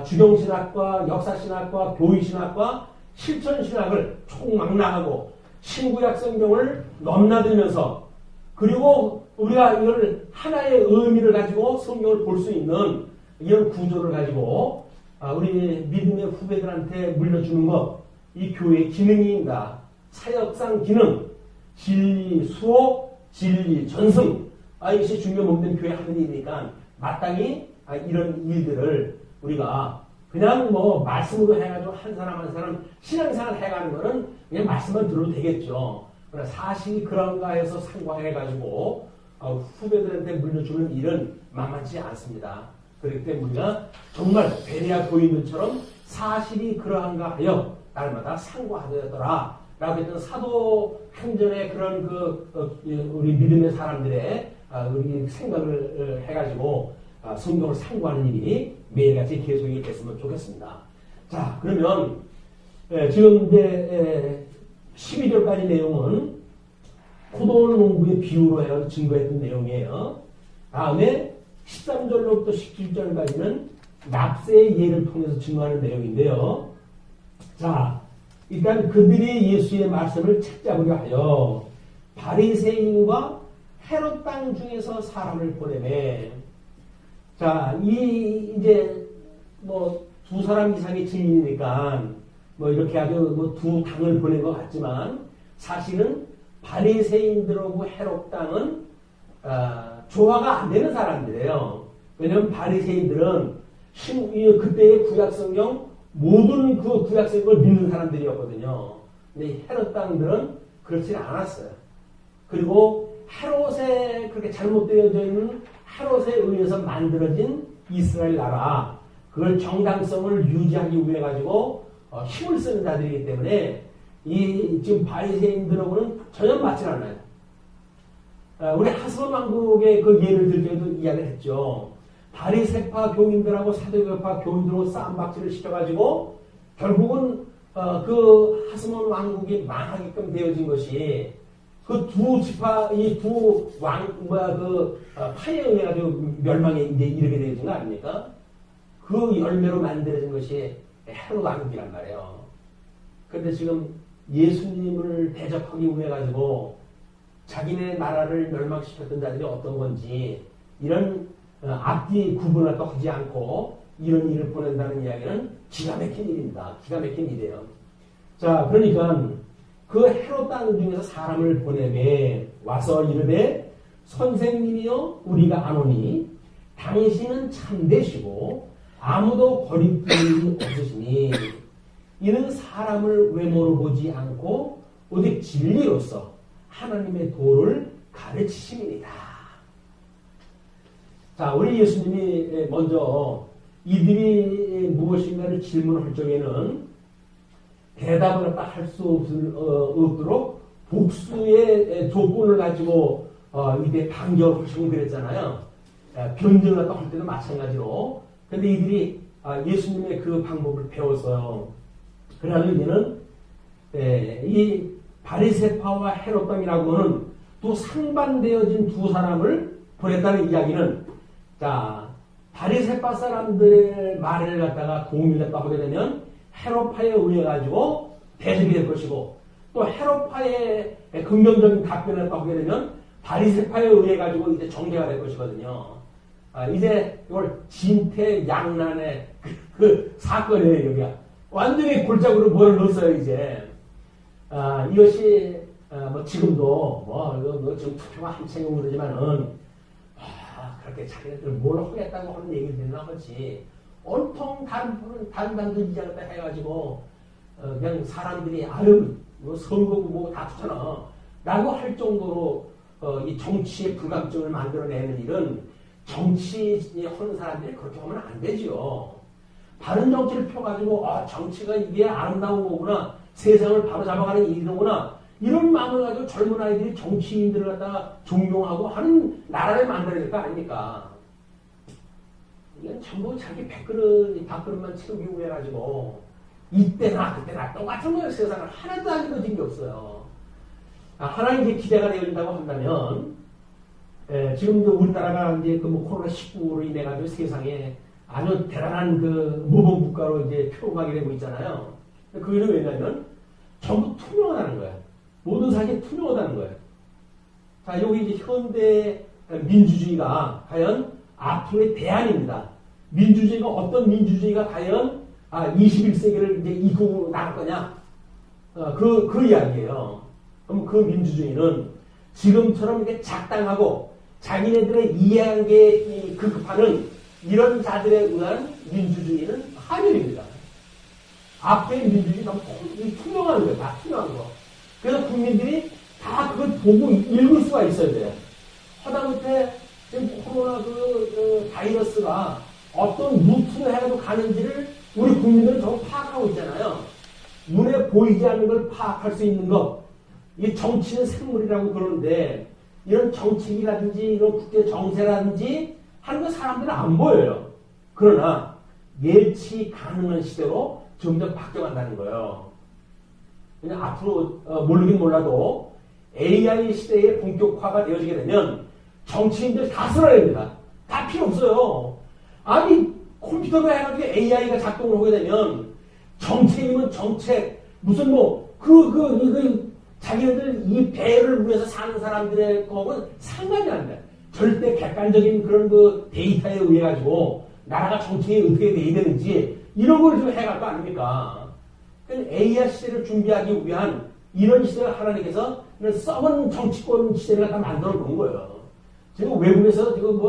주경신학과, 역사신학과, 교의신학과, 실천신학을 총망라하고 신구약 성경을 넘나들면서 그리고 우리가 이걸 하나의 의미를 가지고 성경을 볼 수 있는 이런 구조를 가지고 우리 믿음의 후배들한테 물려주는 것, 이 교회의 기능입니다. 사역상 기능, 진리 수호, 진리 전승, 이것이 중요 목된 교회 하는 일이니까 마땅히 이런 일들을 우리가 그냥 뭐 말씀으로 해가지고 한 사람 한 사람 신앙생활 해가는 거는 그냥 말씀만 들어도 되겠죠. 그러나 사실이 그런가 해서 상관해가지고 후배들한테 물려주는 일은 만만치 않습니다. 그렇기 때문에 우리가 정말 베레아 교인들처럼 사실이 그러한가 하여 날마다 상고하더라 라고 했던 사도 행전의 그런 우리 믿음의 사람들의 우리 생각을 해가지고 성경을 상고하는 일이 매일같이 계속이 됐으면 좋겠습니다. 자, 그러면 지금 이제 12절까지 내용은 포도 농부의 비유로 해서 증거했던 내용이에요. 다음에 13절로부터 17절까지는 납세의 예를 통해서 증거하는 내용인데요. 자, 일단 그들이 예수의 말씀을 책잡으려 하여 바리새인과 헤롯 땅 중에서 사람을 보내매. 자, 이제 뭐 두 사람 이상의 증인이니까 뭐 이렇게 아주 뭐 두 당을 보낸 것 같지만 사실은 바리새인들하고 헤롯 땅은 조화가 안 되는 사람들이에요. 왜냐하면 바리새인들은 그때의 구약성경 모든 그 구약성경을 믿는 사람들이었거든요. 근데 헤롯 땅들은 그렇지 않았어요. 그리고 헤롯에 그렇게 잘못되어져 있는 헤롯에 의해서 만들어진 이스라엘 나라, 그걸 정당성을 유지하기 위해 가지고 힘을 쓰는 자들이기 때문에 지금 바리새인들하고는 전혀 맞지 않아요. 우리 하스본 왕국의 그 예를 들 때도 이야기를 했죠. 바리새파 교인들하고 사두개파 교인들하고 싸움박질을 시켜가지고 결국은 그 하스본 왕국이 망하게끔 되어진 것이 그 두 지파, 이 두 파에 의해 가지고 멸망에 이제 이르게 되어진 거 아닙니까? 그 열매로 만들어진 것이 헤롯 왕국이란 말이에요. 그런데 지금 예수님을 대적하기 위해 가지고 자기네 나라를 멸망시켰던 자들이 어떤 건지 이런 앞뒤 구분을 또 하지 않고 이런 일을 보낸다는 이야기는 기가 막힌 일입니다. 기가 막힌 일이에요. 자, 그러니까 그 헤롯 땅 중에서 사람을 보내매 와서 이르되 선생님이여 우리가 아노니 당신은 참되시고 아무도 거리낌이 없으시니 이는 사람을 외모로 보지 않고 오직 진리로서 하나님의 도를 가르치심이니이다. 자, 우리 예수님이 먼저 이들이 무엇인가를 질문할 적에는 대답을 할 수 없도록 복수의 조건을 가지고 이때 반격을 하시고 그랬잖아요. 변증을 할 때도 마찬가지로. 근데 이들이 예수님의 그 방법을 배웠어요. 그러나 이제는 이 바리새파와 헤롯 땅이라고 하는 또 상반되어진 두 사람을 보냈다는 이야기는, 자, 바리새파 사람들의 말을 갖다가 동의했다 하게 되면 헤롯파에 의해 가지고 대적이 될 것이고, 또 헤롯파의 긍정적인 답변을 했다 하게 되면 바리새파에 의해 가지고 이제 정죄가 될 것이거든요. 이제 이걸 진퇴양난의 그 사건이에요. 여기가 완전히 골짜기로 뭘 넣었어요. 이제 이것이 뭐 지금도 뭐 지금 투표가 한창이고 그러지만은 그렇게 자기네들 뭘 하겠다고 하는 얘기들이나 하지, 온통 다른 단도 이장을 해가지고 그냥 사람들이 뭐 선거고 뭐 다투잖아 라고 할 정도로 이 정치의 불감증을 만들어내는 일은 정치하는 사람들이 그렇게 하면 안 되지요. 바른 정치를 펴가지고 정치가 이게 아름다운 거구나, 세상을 바로 잡아가는 일이구나, 이런 마음을 가지고 젊은 아이들이 정치인들을 갖다가 존경하고 하는 나라를 만들어야 될 거 아닙니까? 이건 전부 자기 밥그릇만 채우기 위해 가지고 이때나 그때나 똑같은 거예요. 세상을 하나도 안 이루어진 게 없어요. 하나님 이제 기대가 되어진다고 한다면, 지금 우리나라가 이제 그 코로나19로 인해 가지고 세상에 아주 대단한 그 모범 국가로 이제 표방이 되고 있잖아요. 그 이유는 왜냐면 전부 투명하다는 거예요. 모든 사실이 투명하다는 거예요. 자, 여기 이제 현대 민주주의가 과연 앞으로의 대안입니다. 민주주의가 어떤 민주주의가 과연 21세기를 이제 이끌고 나갈 거냐? 그 이야기예요. 그럼 그 민주주의는 지금처럼 이렇게 작당하고 자기네들의 이해관계에 급급하는 이런 자들에 의한 민주주의는 하늘입니다. 앞에 민주주의 너무 투명한 거예요. 다 투명한 거. 그래서 국민들이 다 그걸 보고 읽을 수가 있어야 돼요. 하다못해 지금 코로나 바이러스가 어떤 루트로 해가지고 가는지를 우리 국민들은 전부 파악하고 있잖아요. 눈에 보이지 않는 걸 파악할 수 있는 것. 이 정치는 생물이라고 그러는데 이런 정책이라든지 이런 국제 정세라든지 하는 거 사람들은 안 보여요. 그러나 예측 가능한 시대로 점점 바뀌어간다는 거예요. 그냥 앞으로 모르긴 몰라도 AI 시대의 본격화가 되어지게 되면 정치인들 다 쓸어야 됩니다. 다 필요 없어요. 아니 컴퓨터가 해가지고 AI가 작동을 하게 되면 정책이면 정책 무슨 자기네들 이 배를 위해서 사는 사람들의 거하고는 상관이 안 돼. 절대 객관적인 그런 그 데이터에 의해 가지고 나라가 정책이 어떻게 돼야 되는지 이런 걸 좀 해갈 거 아닙니까? AI 시대를 준비하기 위한 이런 시대를 하나님께서 썩은 정치권 시대를 다 만들어 놓은 거예요. 지금 외국에서 지금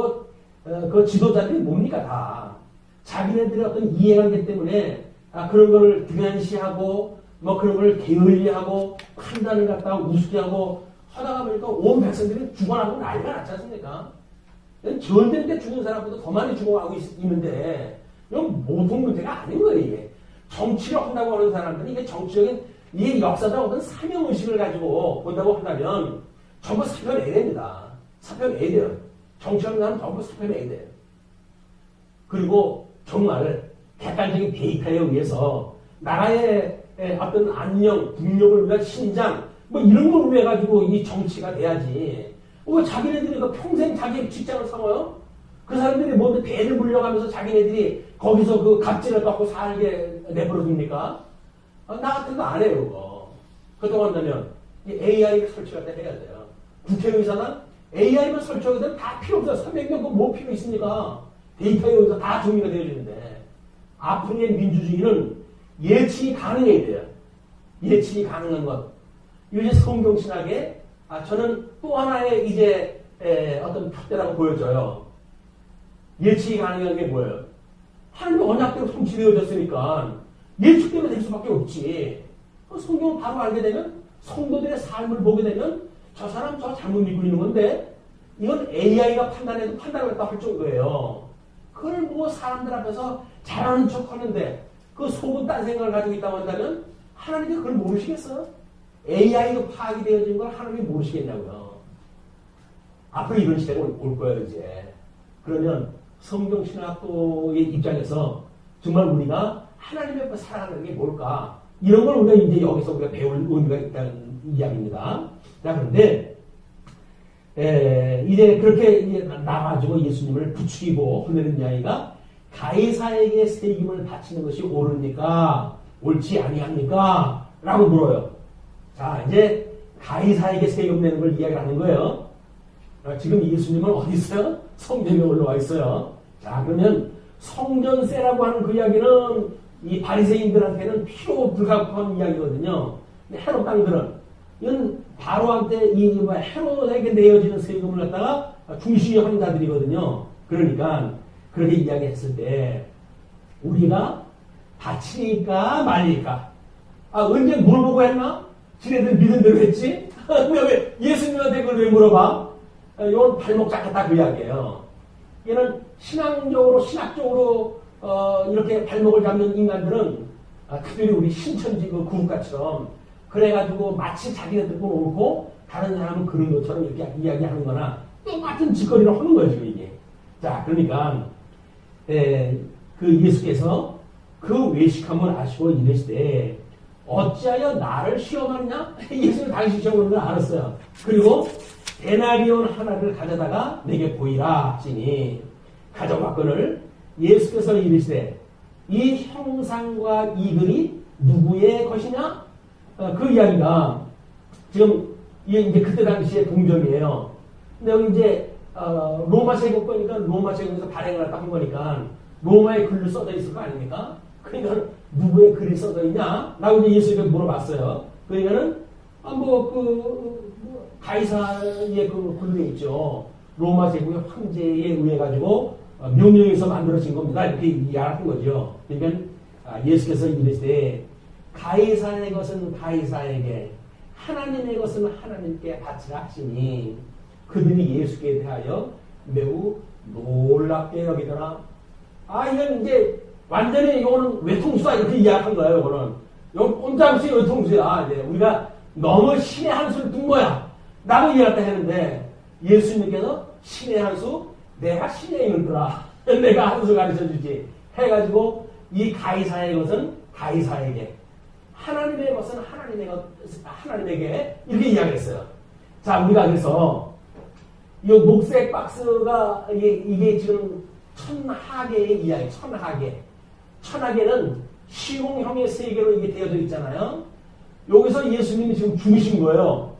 그 지도자들이 뭡니까 다. 자기네들의 어떤 이해관계 때문에 그런 걸 등한시하고 그런 걸 게을리하고 판단을 갖다가 우습게 하고 하다가 보니까 온 백성들이 죽어나고 난리가 났지 않습니까? 전쟁 때 죽은 사람보다 더 많이 죽어가고 있는데 이건 보통 문제가 아닌 거예요. 이게 정치를 한다고 하는 사람들은 이게 정치적인 이게 역사적 어떤 사명의식을 가지고 본다고 한다면 전부 사표내야 됩니다. 사표내야 돼요. 정치하는 사람은 전부 사표내야 돼요. 그리고 정말 객관적인 데이터에 의해서 나라의 어떤 안녕, 국력을 위한 신장 이런 걸 위해 가지고 이 정치가 돼야지. 왜 자기네들이 평생 자기 직장을 삼아요? 그 사람들이 뭔데 배를 물려가면서 자기네들이 거기서 그 갑질을 받고 살게 내버려둡니까? 나 같은 거 안 해요, 그거. 그렇다고 한다면 AI를 설치할 때 해야 돼요. 국회의사는 AI만 설치하게 되면 다 필요 없어요. 300명 뭐 필요 있습니까? 데이터에 의해서 다 정리가 되어지는데 앞으로의 민주주의는 예측이 가능해야 돼요. 예측이 가능한 것. 이제 성경신학에 저는 또 하나의 이제 어떤 표대라고 보여져요. 예측이 가능한 게 뭐예요? 하나님의 언약대로 성취되어졌으니까 예측대로 될 수밖에 없지. 성경을 바로 알게 되면 성도들의 삶을 보게 되면 저 사람 저 잘못 믿고 있는 건데 이건 AI가 판단해도 판단을 갖다 할 정도예요. 그걸 사람들 앞에서 잘하는 척 하는데 그 속은 딴 생각을 가지고 있다고 한다면 하나님이 그걸 모르시겠어요? AI로 파악이 되어진 걸 하나님이 모르시겠냐고요. 앞으로 이런 시대가 올 거예요, 이제. 그러면 성경신학도의 입장에서 정말 우리가 하나님 앞에 살아가는 게 뭘까? 이런 걸 우리가 이제 여기서 우리가 배울 의미가 있다는 이야기입니다. 자, 그런데, 이제 그렇게 이제 나와가지고 예수님을 부추기고 혼내는 이야기가 가이사에게 세금을 바치는 것이 옳습니까? 옳지 아니합니까? 라고 물어요. 자, 이제 가이사에게 세금 내는 걸 이야기하는 거예요. 지금 예수님은 어디 있어요? 성전에 올라와 있어요. 자, 그러면 성전세라고 하는 그 이야기는 이 바리새인들한테는 필요 불가한 이야기거든요. 헤롯 땅들은 이건 바로한테 이 헤롯에게 내어지는 세금을 갖다가 중시하는 자들이거든요. 그러니까 그렇게 이야기했을 때 우리가 바치니까 말릴까? 언제 물어보고 했나? 지네들 믿은 대로 했지? 왜 예수님한테 그걸 왜 물어봐? 이건 발목 잡겠다 그 이야기예요. 얘는 신학적으로 이렇게 발목을 잡는 인간들은 특별히 우리 신천지 그 구국가처럼 그래가지고 마치 자기네 듣고 옳고 다른 사람은 그런 것처럼 이렇게 이야기하는 거나 똑같은 짓거리를 하는 거예요, 지금 이게. 자, 그러니까, 그 예수께서 그 외식함을 아시고 이르시되 어찌하여 나를 시험하느냐? 예수는 당신 시험하는 걸 알았어요. 그리고 데나리온 하나를 가져다가 내게 보이라 하시니 가져왔거늘 예수께서 이르시되 이 형상과 이 글이 누구의 것이냐? 그 이야기가 지금 이게 그때 당시의 동정이에요. 근데 여기 이제 로마 제국 거니까 로마 제국에서 발행을 한 거니까 로마의 글로 써져 있을 거 아닙니까? 그러니까 누구의 글이 써져 있냐? 라고 이제 예수님께 물어봤어요. 그러니까는 가이사의 그 글에 있죠. 로마 제국의 황제에 의해 가지고 명령해서 만들어진 겁니다. 이렇게 이야기한 거죠. 그러니까 예수께서 이르시되 가이사의 것은 가이사에게 하나님의 것은 하나님께 바치라 하시니 그들이 예수께 대하여 매우 놀랍게 여기더라. 이건 이제 완전히 이거는 외통수다 이렇게 이야기한 거예요. 이거는 이건 꼼짝없이 외통수야. 이제 우리가 너무 신의 한 수를 둔 거야. 라고 이야기했다 했는데 예수님께서 신의 한 수, 내가 신의 이름더라. 내가 한 수 가르쳐 주지. 해가지고 이 가이사의 것은 가이사에게, 하나님의 것은 하나님에게 이렇게 이야기했어요. 자, 우리가 그래서 이 녹색 박스가 이게 지금 천하계의 이야기, 천하계. 천하계는 시공형의 세계로 이게 되어져 있잖아요. 여기서 예수님이 지금 죽으신 거예요.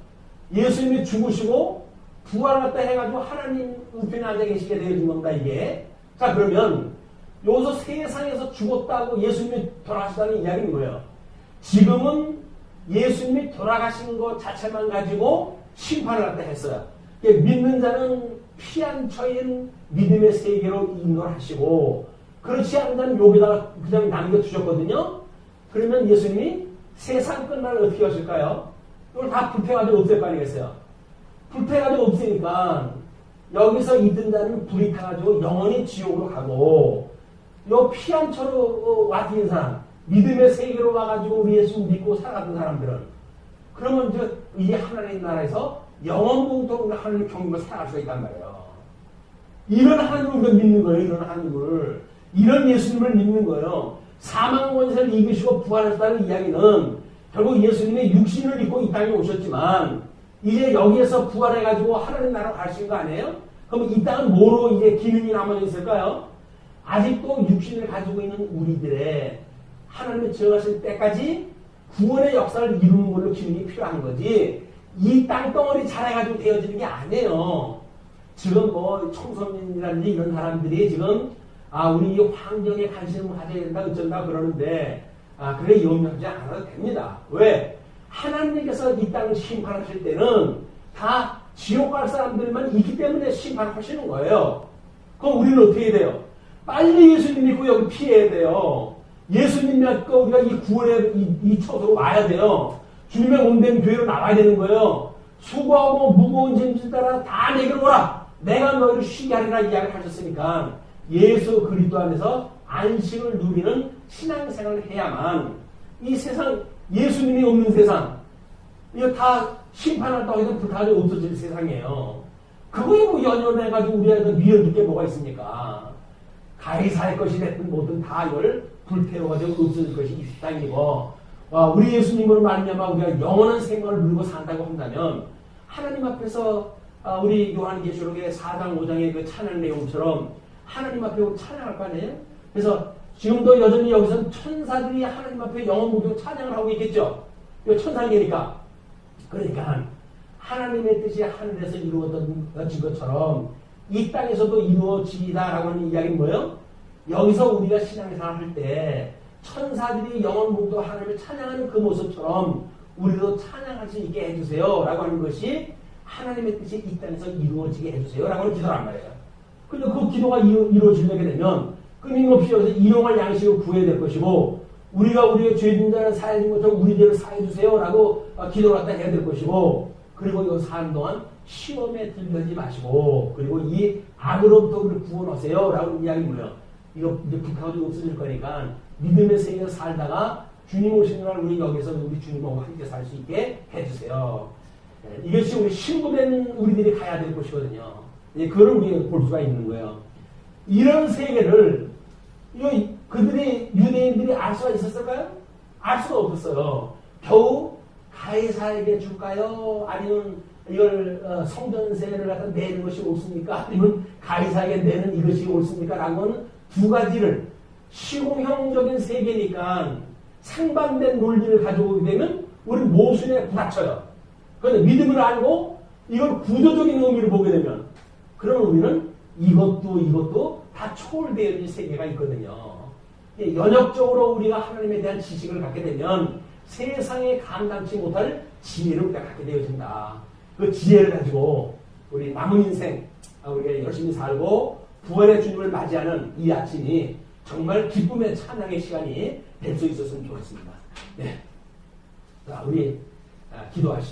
예수님이 죽으시고 부활했다 해가지고 하나님 우편에 앉아 계시게 되어진 겁니다, 이게. 자, 그러면 여기서 세상에서 죽었다고 예수님이 돌아가시다는 이야기인 거예요. 지금은 예수님이 돌아가신 것 자체만 가지고 심판을 갖다 했어요. 믿는 자는 피안처인 믿음의 세계로 인도를 하시고, 그렇지 않은 자는 여기다가 그냥 남겨두셨거든요. 그러면 예수님이 세상 끝날 어떻게 하실까요? 이걸 다 불태가지고 없앨 거 아니겠어요? 불태가지고 없으니까 여기서 있던 자는 불이 타가지고 영원히 지옥으로 가고, 요 피안처로 와진 사람, 믿음의 세계로 와가지고 우리 예수 믿고 살아갔던 사람들은, 그러면 이제 이 하나님 나라에서 영원 공통으로 하나님 경륜을 살아갈 수가 있단 말이에요. 이런 하나님을 우리가 믿는 거예요. 이런 하나님을. 이런 예수님을 믿는 거예요. 사망 권세를 이기시고 부활했다는 이야기는 결국 예수님의 육신을 입고 이 땅에 오셨지만 이제 여기에서 부활해가지고 하나님 나라로 가신 거 아니에요? 그럼 이 땅은 뭐로 이제 기능이 남아져 있을까요? 아직도 육신을 가지고 있는 우리들의 하나님의 정하실 때까지 구원의 역사를 이루는 걸로 기능이 필요한 거지, 이 땅덩어리 잘해가지고 되어지는 게 아니에요. 지금 뭐 청소년이라든지 이런 사람들이 지금 우리 이 환경에 관심을 가져야 된다 어쩐다 그러는데 그래 염려하지 않아도 됩니다. 왜? 하나님께서 이 땅을 심판하실 때는 다 지옥 갈 사람들만 있기 때문에 심판하시는 거예요. 그럼 우리는 어떻게 해야 돼요? 빨리 예수님 믿고 여기 피해야 돼요. 예수님 믿고 우리가 이 구원의 이 처소로 와야 돼요. 주님의 몸된 교회로 나와야 되는 거예요. 수고하고 무거운 짐질 따라 다 내게로 오라. 내가 너희를 쉬게 하리라 이야기를 하셨으니까 예수 그리스도 안에서 안식을 누리는 신앙생활을 해야만 이 세상, 예수님이 없는 세상, 이거 다 심판한다고 해도 불타가지고 없어질 세상이에요. 그거에 뭐 연연해가지고 우리가 미련할 게 뭐가 있습니까? 가이사의 것이 됐든 뭐든 다 이걸 불태워가지고 없어질 것이 이 세상이고, 우리 예수님으로 말미암아 우리가 영원한 생명을 누리고 산다고 한다면 하나님 앞에서 우리 요한계시록의 4장 5장의 그 찬양 내용처럼 하나님 앞에 찬양할 거 아니에요? 그래서 지금도 여전히 여기서는 천사들이 하나님 앞에 영원 무도 찬양을 하고 있겠죠. 이거 천상계니까. 그러니까 하나님의 뜻이 하늘에서 이루어진 것처럼 이 땅에서도 이루어지다라고 하는 이야기는 뭐예요? 여기서 우리가 신앙생활 할 때 천사들이 영원 무도 하나님을 찬양하는 그 모습처럼 우리도 찬양할 수 있게 해주세요 라고 하는 것이 하나님의 뜻이 이 땅에서 이루어지게 해주세요 라고 하는 기도란 말이에요. 근데 그 기도가 이루어지게 되면 끊임없이 여기서 일용할 양식을 구해야 될 것이고, 우리가 우리의 죄진 자를 사해준 것처럼 우리 죄를 사해주세요 라고 기도를 갖다 해야 될 것이고, 그리고 이거 사는 동안 시험에 들지 마시고, 그리고 이 악으로부터 우리를 구원하세요 라고 이야기는 뭐예요? 이거 이제 불타가지고 없어질 거니까 믿음의 세계에서 살다가 주님 오시는 날 우리 여기서 우리 주님하고 함께 살 수 있게 해주세요. 이것이 우리 신부된 우리들이 가야 될 곳이거든요. 그걸 우리가 볼 수가 있는 거예요. 이런 세계를 그들이 유대인들이 알 수가 있었을까요? 알 수가 없었어요. 겨우 가이사에게 줄까요? 아니면 이걸 성전세를 갖다 내는 것이 옳습니까? 아니면 가이사에게 내는 이것이 옳습니까? 라는 건 두 가지를 시공형적인 세계니까 상반된 논리를 가져오게 되면 우리 모순에 부닥쳐요. 그런데 믿음을 알고 이걸 구조적인 의미를 보게 되면 그럼 우리는 이것도 다 초월되어 있는 세계가 있거든요. 연역적으로 우리가 하나님에 대한 지식을 갖게 되면 세상에 감당치 못할 지혜를 우리가 갖게 되어진다. 그 지혜를 가지고 우리 남은 인생 우리가 열심히 살고 부활의 주님을 맞이하는 이 아침이 정말 기쁨의 찬양의 시간이 될 수 있었으면 좋겠습니다. 네. 자, 우리 기도하시죠.